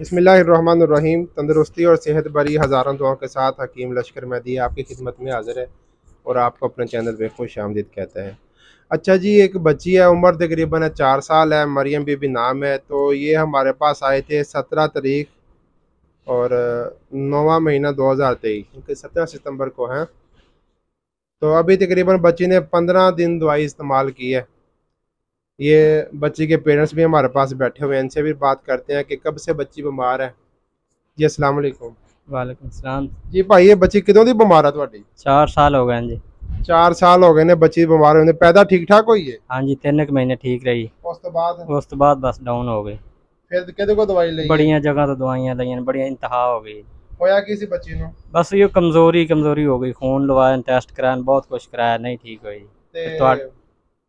बिस्मिल्लाहिर्रहमानिर्रहीम। तंदुरुस्ती और सेहत भरी हज़ारों दुआओं के साथ हकीम लश्कर मेहदी आपकी खिदमत में हाजिर है और आपको अपने चैनल पे खुश आमदीद कहते हैं। अच्छा जी, एक बच्ची है, उम्र तकरीबन 4 साल है, मरियम बीबी नाम है। तो ये हमारे पास आए थे 17 तारीख और 9वां महीना 2023, इनके 17 सितंबर को हैं। तो अभी तकरीबन बच्ची ने 15 दिन दवाई इस्तेमाल की है। ये बच्ची के पेरेंट्स भी हमारे पास बैठे हुए हैं, इनसे भी बात करते हैं कि कब से बच्ची बीमार है। जी अस्सलाम वालेकुम। वालेकुम सलाम। जी भाई, ये बच्ची कितों दी बीमार है ਤੁਹਾਡੀ? 4 साल हो गए हैं जी। 4 साल हो गए ने बच्ची बीमार होने। पैदा ठीक ठाक हुई है? हाँ जी, 3 महीने ठीक रही। उस तो बाद उस तो बाद बस डाउन हो गई। फिर किहदे को दवाई ਲਈ है? बड़िया जगह तो दवाइयां लईयां, बड़िया इंतहा हो गई। होया किसी बच्ची ਨੂੰ? बस ये कमजोरी हो गई। खून लवाया, टेस्ट कराया, बहुत कुछ कराया, नहीं ठीक हुई। ਤੇ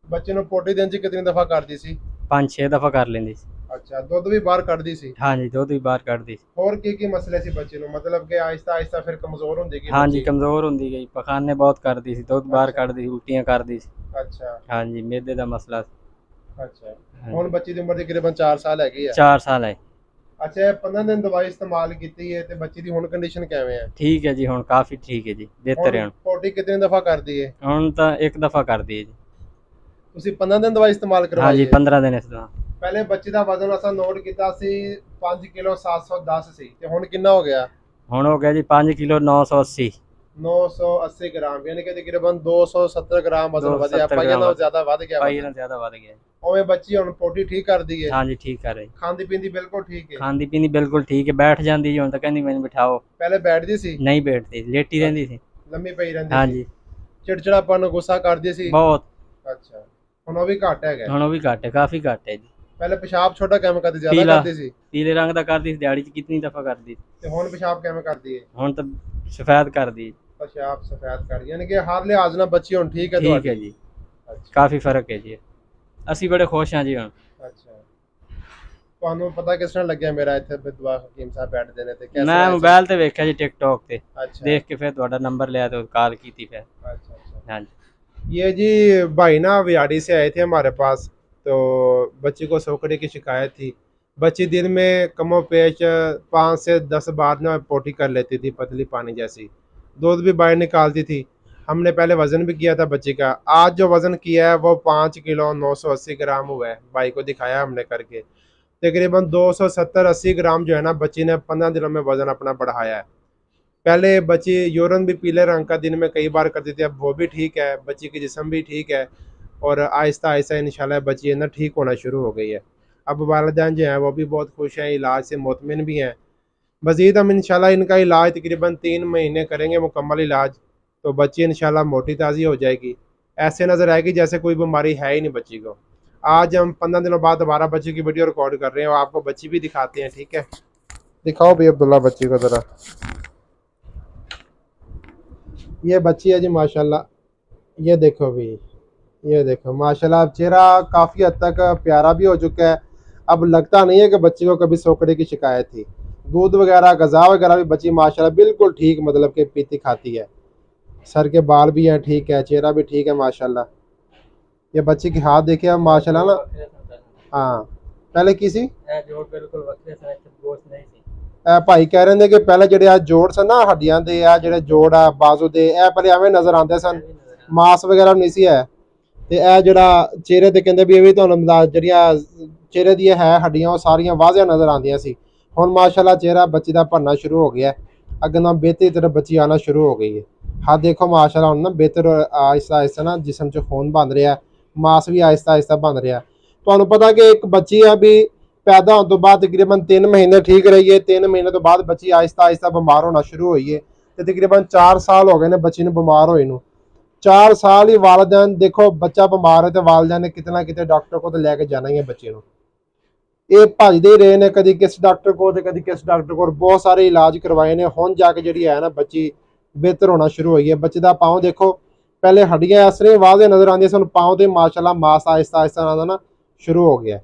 ਬੱਚੇ ਨੂੰ ਪੋਟੀ ਦਿਨ ਚ ਕਿੰਨੀ ਦਫਾ ਕਰਦੀ ਸੀ? 5-6 दफा कर लेंदी सी। ਅੱਛਾ, ਦੁੱਧ ਵੀ ਬਾਹਰ ਕੱਢਦੀ ਸੀ? हाँ जी, दूध भी बाहर कर दी। ਹੋਰ ਕੀ ਮਸਲੇ ਸੀ ਬੱਚੇ ਨੂੰ, मतलब कि आहिस्ता आहिस्ता फिर कमजोर ਹੁੰਦੀ ਗਈ हाँ जी, ਬੱਚੀ? कमजोर होंदी गई, पखाने बहुत कर दी सी, दूध बाहर कर दी, उल्टियां कर दी सी। अच्छा हाँ जी, मैदे का मसला सी। अच्छा। हाँ ਹੁਣ जी। ਬੱਚੀ ਦੀ ਉਮਰ ਤਕਰੀਬਨ 4 ਸਾਲ ਹੈਗੀ ਆ। 4 साल है। ਅੱਛਾ, 15 ਦਿਨ ਦਵਾਈ ਇਸਤੇਮਾਲ ਕੀਤੀ ਹੈ ਤੇ ਬੱਚੀ ਦੀ ਹੁਣ ਕੰਡੀਸ਼ਨ ਕਿਵੇਂ ਹੈ? ठीक है जी, हुण काफी ठीक है जी, बेहतर है। ਹੁਣ ਪੋਟੀ ਕਿੰਨੀ ਦਫਾ ਕਰਦੀ ਹੈ? हुण तो 1 दफा कर दी है जी। ਤੁਸੀਂ 15 ਦਿਨ ਦਵਾਈ ਇਸਤੇਮਾਲ हाँ ਕਰਵਾਈ जी, ਹੈ? 15 दिन इस दवा। ਪਹਿਲੇ ਬੱਚੇ ਦਾ ਵਜ਼ਨ ਅਸਾਂ ਨੋਟ ਕੀਤਾ ਸੀ 5 ਕਿਲੋ 710 ਸੀ ਤੇ ਹੁਣ ਕਿੰਨਾ ਹੋ ਗਿਆ? ਹੁਣ ਹੋ ਗਿਆ ਜੀ 5 ਕਿਲੋ 980। 980 ਗ੍ਰਾਮ, ਯਾਨੀ ਕਿ ਤਕਰੀਬਨ 270 ਗ੍ਰਾਮ ਵਜ਼ਨ ਵਧਿਆ। 270 ਪਾਈਆਂ ਗ੍ਰਾਮ ਨਾਲੋਂ ਜ਼ਿਆਦਾ ਵੱਧ ਗਿਆ ਪਾਈ ਵਜ਼ਨ। ਨਾਲ ਜ਼ਿਆਦਾ ਵੱਧ ਗਿਆ। ਉਵੇਂ ਬੱਚੀ ਹੁਣ ਪੋਟੀ ਠੀਕ ਕਰਦੀ ਹੈ? ਹਾਂ ਜੀ, ਠੀਕ ਕਰ ਰਹੀ। ਖਾਂਦੀ ਪੀਂਦੀ ਬਿਲਕੁਲ ਠੀਕ ਹੈ? ਖਾਂਦੀ ਪੀਂਦੀ ਬਿਲਕੁਲ ਠੀਕ ਹੈ, ਬੈਠ ਜਾਂਦੀ ਜੀ, ਹੁਣ ਤਾਂ ਕਹਿੰਦੀ ਮੈਨੂੰ ਬਿਠਾਓ। ਪਹਿਲੇ ਬੈਠਦੀ ਸੀ? ਨਹੀਂ ਬੈਠਦੀ, ਲੇਟੀ ਰਹਿੰਦੀ ਸੀ। ਲੰਮੀ ਪਈ ਰਹਿੰਦੀ ਹਾਂ ਸੀ? ਜੀ। ਚਿੜਚਿੜਾਪਨ, ਗੁੱਸਾ ਕਰਦੀ ਸੀ? ਬਹੁਤ। ਅੱਛਾ, ਹੁਣ ਉਹ ਵੀ ਘੱਟ ਹੈਗਾ? ਹੁਣ ਉਹ ਵੀ ਘੱਟ ਹੈ, ਕਾਫੀ ਘੱਟ ਹੈ ਜੀ। ਪਹਿਲੇ ਪਿਸ਼ਾਬ ਛੋਟਾ ਕਿਵੇਂ ਕਰਦੀ, ਜ਼ਿਆਦਾ ਪੀਲਾ ਕਰਦੀ ਸੀ? ਪੀਲੇ ਰੰਗ ਦਾ ਕਰਦੀ ਸੀ, ਦਿਹਾੜੀ 'ਚ ਕਿਤਨੀ ਦਫਾ ਕਰਦੀ। ਤੇ ਹੁਣ ਪਿਸ਼ਾਬ ਕਿਵੇਂ ਕਰਦੀ ਹੈ? ਹੁਣ ਤਾਂ ਸਫੈਦ ਕਰਦੀ। ਪਿਸ਼ਾਬ ਸਫੈਦ ਕਰ, ਯਾਨੀ ਕਿ ਹਰ ਲਿਹਾਜ਼ ਨਾਲ ਬੱਚੀ ਹੁਣ ਠੀਕ ਹੈ ਠੀਕ ਤੁਹਾਡੀ? ਹੈ ਜੀ, ਅੱਛਾ ਕਾਫੀ ਫਰਕ ਹੈ ਜੀ। ਅਸੀਂ ਬੜੇ ਖੁਸ਼ ਹਾਂ ਜੀ ਹੁਣ। ਅੱਛਾ। ਤੁਹਾਨੂੰ ਪਤਾ ਕਿਸ ਤਰ੍ਹਾਂ ਲੱਗਿਆ ਮੇਰਾ ਇੱਥੇ ਦੁਆ ਹਕੀਮ ਸਾਹਿਬ ਬੈਠਦੇ ਨੇ ਤੇ कैसे ਮੈਂ ਮੋਬਾਈਲ ਤੇ ਵੇਖਿਆ ਜੀ, ਟਿਕਟੌਕ ਤੇ अच्छा ਦੇਖ ਕੇ ਫਿਰ ਤੁਹਾਡਾ ਨੰबर ਲਿਆ ਤੇ ਕਾਲ ਕੀਤੀ ਫਿਰ। अच्छा अच्छा। ਹਾਂ जी। ये जी भाई ना वियाड़ी से आए थे हमारे पास। तो बच्ची को सोखड़े की शिकायत थी। बच्ची दिन में कमो पेश 5 से 10 बार ना पोटी कर लेती थी, पतली पानी जैसी। दूध भी बाहर निकालती थी। हमने पहले वज़न भी किया था बच्ची का। आज जो वज़न किया है वो 5 किलो 980 ग्राम हुआ है। भाई को दिखाया हमने करके, तकरीबन 270-80 ग्राम जो है ना बच्ची ने 15 दिनों में वज़न अपना बढ़ाया है। पहले बच्ची यूरिन भी पीले रंग का दिन में कई बार करती थी, अब वो भी ठीक है, बच्ची की जिस्म भी ठीक है और आहिस्ता आहिस्ता इंशाल्लाह बच्ची है ना ठीक होना शुरू हो गई है। अब वालिदैन जो हैं वो भी बहुत खुश हैं, इलाज से मुतमिन भी हैं। मज़ीद हम इंशाल्लाह इनका इलाज तकरीबन 3 महीने करेंगे मुकम्मल इलाज, तो बच्ची इंशाल्लाह मोटी ताज़ी हो जाएगी। ऐसे नज़र आएगी जैसे कोई बीमारी है ही नहीं बच्ची को। आज हम 15 दिनों बाद दोबारा बच्ची की वीडियो रिकॉर्ड कर रहे हैं और आपको बच्ची भी दिखाते हैं, ठीक है? दिखाओ भाई अब्दुल्ला बच्ची को ज़रा। ये बच्ची है जी माशाल्लाह, ये देखो भी, ये देखो माशाल्लाह। अब चेहरा काफ़ी हद तक प्यारा भी हो चुका है। अब लगता नहीं है कि बच्ची को कभी सोकड़े की शिकायत थी। दूध वगैरह, गज़ा वगैरह भी बच्ची माशाल्लाह बिल्कुल ठीक, मतलब कि पीती खाती है। सर के बाल भी हैं ठीक है, चेहरा भी ठीक है माशाल्लाह। ये बच्ची की हाथ देखिए अब माशाल्लाह ना। हाँ, पहले किसी भाई कह रहे थे कि पहले ਜਿਹੜੇ ਆ ਜੋੜ ਸਨ ਨਾ ਹੱਡੀਆਂ ਦੇ, ਆ ਜਿਹੜੇ ਜੋੜ ਆ ਬਾਜ਼ੂ ਦੇ, ਇਹ ਪਹਿਲੇ ਐਵੇਂ ਨਜ਼ਰ ਆਉਂਦੇ ਸਨ, ਮਾਸ ਵਗੈਰਾ ਨਹੀਂ ਸੀ ਹੈ। ਤੇ ਇਹ ਜਿਹੜਾ ਚਿਹਰੇ ਤੇ ਕਹਿੰਦੇ ਵੀ ਇਹ ਵੀ ਤੁਹਾਨੂੰ ਜਿਹੜੀਆਂ ਚਿਹਰੇ ਦੀਆਂ ਹੈ ਹੱਡੀਆਂ ਉਹ ਸਾਰੀਆਂ ਵਾਜ਼ਿਹ ਨਜ਼ਰ ਆਉਂਦੀਆਂ ਸੀ। ਹੁਣ ਮਾਸ਼ਾਅੱਲਾ ਚਿਹਰਾ ਬੱਚੀ ਦਾ ਭਰਨਾ ਸ਼ੁਰੂ ਹੋ ਗਿਆ, ਅੱਗੇ ਨਾਲ ਬਿਹਤਰੀ ਤਰ੍ਹਾਂ ਬੱਚੀ ਆਣਾ ਸ਼ੁਰੂ ਹੋ ਗਈ ਹੈ। ਹਾਂ ਦੇਖੋ ਮਾਸ਼ਾਅੱਲਾ ਹੁਣ ਨਾ ਬਿਹਤਰ ਆਹਿਸਤਾ ਆਹਿਸਤਾ ਨਾ ਜਿਸਮ 'ਚ ਖੂਨ ਬਣ ਰਿਹਾ, ਮਾਸ ਵੀ ਆਹਿਸਤਾ ਆਹਿਸਤਾ ਬਣ ਰਿਹਾ। ਤੁਹਾਨੂੰ ਪਤਾ ਕਿ ਇੱਕ ਬੱਚੀ ਆ ਵੀ पैदा होने तो बाद तकरीबन 3 महीने ठीक रही है, 3 महीने तो बाद बच्ची आहिस्ता आहिस्ता बीमार होना शुरू हुई है। तो तकरीबन 4 साल हो गए ने बच्ची ने बीमार होए नू। 4 साल ही वालिदैन देखो बच्चा बीमार है तो वालिदैन ने कितना कितने डॉक्टर को तो लैके जाना ही है बच्चे को। ये भजते ही रहे ने, कभी किस डॉक्टर को तो कभी किस डॉक्टर को, बहुत सारे इलाज करवाए ने। हुण जाके जी है ना बच्ची बेहतर होना शुरू हुई है। बच्चे का पाँव देखो, पहले हड्डियां इस तरह वाजे नजर आती सन, पाँव से माशाल्लाह मास आहिस्ता आहिस्ता आना ना शुरू हो गया।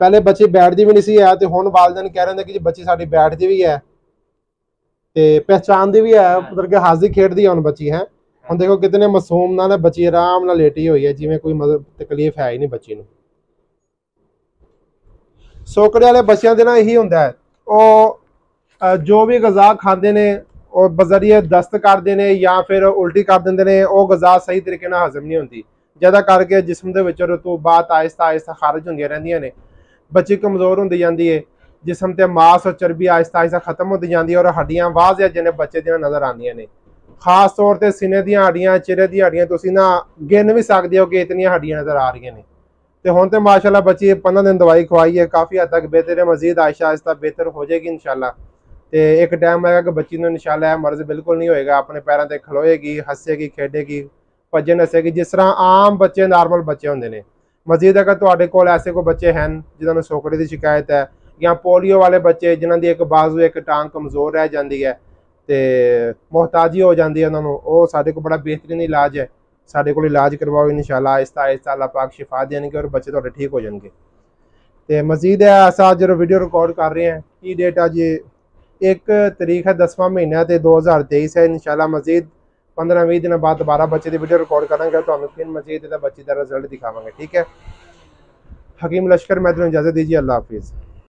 पहले बच्ची बैठती भी नहीं सी है, तो हुण वालिदैन कह रहे हैं कि जी बच्ची साडी बैठती भी है ते पहचानती भी है, मतलब कि हसदी खेडदी है हुण बच्ची है। हुण देखो कितने मासूम ना बच्ची आराम नाल लेटी हुई है, जिवें कोई मतलब तकलीफ है ही नहीं बच्ची नूं। ਸੋਕੜੇ ਵਾਲੇ ਬੱਚਿਆਂ ਦੇ ਨਾਲ ਇਹੀ ਹੁੰਦਾ ਹੈ, ਉਹ ਜੋ ਵੀ ਗਜ਼ਾ ਖਾਂਦੇ ਨੇ ਉਹ ਬਜ਼ਰੀਏ ਦਸਤ ਕਰਦੇ ਨੇ ਜਾਂ ਫਿਰ ਉਲਟੀ ਕਰ ਦਿੰਦੇ ਨੇ, ਉਹ ਗਜ਼ਾ ਸਹੀ ਤਰੀਕੇ ਨਾਲ ਹਜ਼ਮ ਨਹੀਂ ਹੁੰਦੀ, ਜ਼ਿਆਦਾ ਕਰਕੇ ਜਿਸਮ ਦੇ ਵਿੱਚ ਰਤੂਬਾਤ ਆਹਿਸਤਾ ਆਹਿਸਤਾ ਖਾਰਜ ਹੁੰਦੀਆਂ ਰਹਿੰਦੀਆਂ ਨੇ, ਬੱਚੀ ਕਮਜ਼ੋਰ ਹੁੰਦੀ ਜਾਂਦੀ ਹੈ, ਜਿਸਮ ਤੇ ਮਾਸ ਔਰ ਚਰਬੀ ਆਹਿਸਤਾ ਆਹਿਸਤਾ ਖਤਮ ਹੁੰਦੀ ਜਾਂਦੀ ਹੈ, ਔਰ ਹੱਡੀਆਂ ਵਾਜ਼ਿਆ ਜਿਹਨੇ ਬੱਚੇ ਦੀਆਂ ਨਜ਼ਰ ਆਉਂਦੀਆਂ ਨੇ। ਖਾਸ ਤੌਰ ਤੇ ਸੀਨੇ ਦੀਆਂ ਹੱਡੀਆਂ, ਚਿਹਰੇ ਦੀਆਂ ਹੱਡੀਆਂ ਤੁਸੀਂ ਨਾ ਗਿਣ ਵੀ ਸਕਦੇ ਹੋ ਕਿ ਇਤਨੀਆਂ ਹੱਡੀਆਂ ਨਜ਼ਰ ਆ ਰਹੀਆਂ ਨੇ। ਤੇ ਹੁਣ ਤੇ ਮਾਸ਼ਾਅੱਲਾ ਬੱਚੀ 15 ਦਿਨ ਦਵਾਈ ਖਵਾਈ ਹੈ, ਕਾਫੀ ਹੱਦ ਤੱਕ ਬਿਹਤਰ ਹੈ, ਮਜ਼ੀਦ ਆहिस्ता आहिस्ता ਬਿਹਤਰ ਹੋ ਜਾਏਗੀ इंशाल्लाह। ਤੇ ਇੱਕ ਟਾਈਮ ਆਏਗਾ ਕਿ ਬੱਚੀ ਨੂੰ इंशाल्लाह ਇਹ ਮਰਜ਼ ਬਿਲਕੁਲ ਨਹੀਂ ਹੋਏਗਾ, ਆਪਣੇ ਪੈਰਾਂ ਤੇ ਖਲੋਏਗੀ, ਹੱਸੇਗੀ, ਖੇਡੇਗੀ, ਭੱਜੇ ਨੱਸੇਗੀ, ਜਿਸ ਤਰ੍ਹਾਂ ਆਮ ਬੱਚੇ ਨਾਰਮਲ ਬੱਚੇ ਹੁੰਦੇ ਨੇ। ਮਜ਼ੀਦ ਅਗਰ ਤੁਹਾਡੇ ਕੋਲ ਐਸੇ ਕੋਈ ਬੱਚੇ ਹਨ ਜਿਨ੍ਹਾਂ ਨੂੰ ਸੋਕੜੇ ਦੀ ਸ਼ਿਕਾਇਤ ਹੈ, ਜਾਂ ਪੋਲੀਓ ਵਾਲੇ ਬੱਚੇ ਜਿਨ੍ਹਾਂ ਦੀ ਇੱਕ ਬਾਜ਼ੂ ਇੱਕ ਟਾਂਗ ਕਮਜ਼ੋਰ ਰਹਿ ਜਾਂਦੀ ਹੈ ਤੇ ਮੁਹਤਾਜੀ ਹੋ ਜਾਂਦੀ ਹੈ ਉਹਨਾਂ ਨੂੰ, ਉਹ ਸਾਡੇ ਕੋਲ ਬੜਾ ਬਿਹਤਰੀਨ ਇਲਾਜ ਹੈ, ਸਾਡੇ ਕੋਲ ਇਲਾਜ ਕਰਵਾਓ, इंशाल्लाह आहिस्ता आहिस्ता अल्लाह पाक शिफा देंगे और बच्चे थोड़े ठीक हो जाएंगे। तो मजीद है असा जो वीडियो रिकॉर्ड कर रहे हैं, ये डेट अज 1 तारीख है 10वां महीना तो 2023 है। इंशाल्लाह मजीद 15-20 दिन बाद दोबारा बच्चे की वीडियो रिकॉर्ड करेंगे, तो फिर मजीद बच्चे का रिजल्ट दिखावेंगे। ठीक है, हकीम लश्कर मैं तुम्हें इजाज़त दीजिए, अल्लाह हाफिज़।